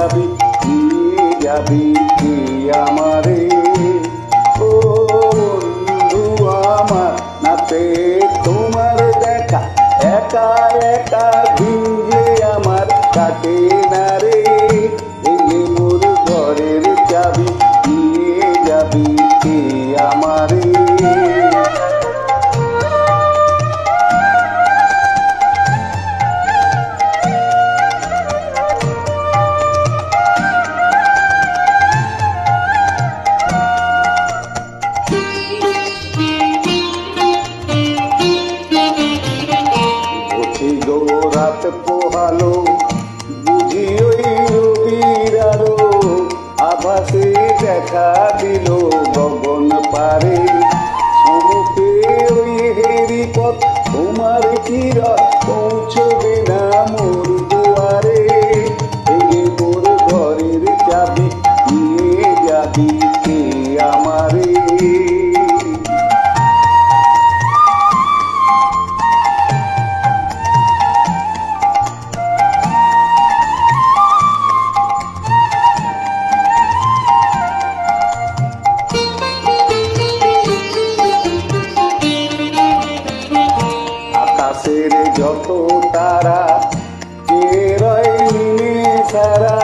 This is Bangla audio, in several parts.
চাবি নিয়ে যাবি কে আমারে। ও বন্ধু আমার, নাতে তোমার দেখা একা একা দিন যে আমার কাটে না রে। এই মোর ঘরের চাবি নিয়ে যাবি কে আমারে। রাত পোহালো বুঝি ওই রবির আলো, আভাসে দেখা দিল গগন পারে। সমুখে ওই হেরি পথ তোমার কিরণ পৌঁছবে না মোর দুয়ারে। এই মোর ঘরের চাবি নিয়ে যাবি কে আমারে। আকাশের যত তারা কে রয় নিমে সারা,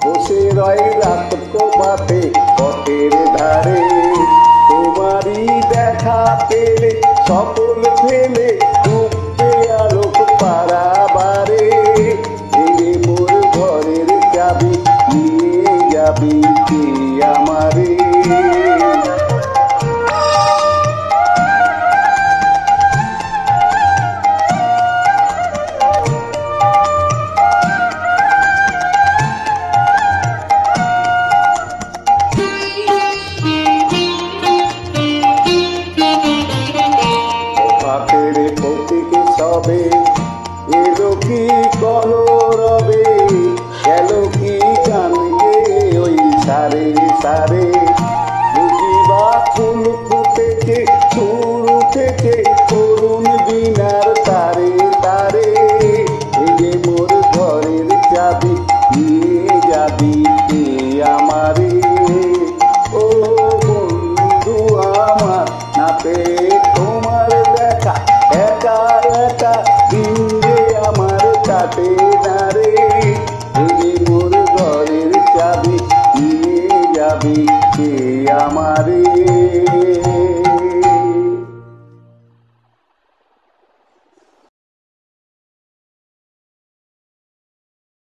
বসে রয় রাত কোপাতে পথের ধারে। তোমারই দেখা পেলে সকল ফেলে ডুববে আলোক পারাবারে। এই মোর ঘরের চাবি নিয়ে যাবি কে আমারে। প্রতীকে সবে এলো কি কলরবে, গেল কি গান গে ওই সারে সারে। বুঝিবা ফুল ফুটেছে সুর উঠেছে করুণ দিনার তারে তারে। এই মোর ঘরের চাবি নিয়ে যাবি কে আমারে। ও বন্ধু আমার, নাতে তোমার দেখা একা একা দিন যে আমার কাটে না রে। এই মোর ঘরের চাবি নিয়ে যাবি কে আমারে।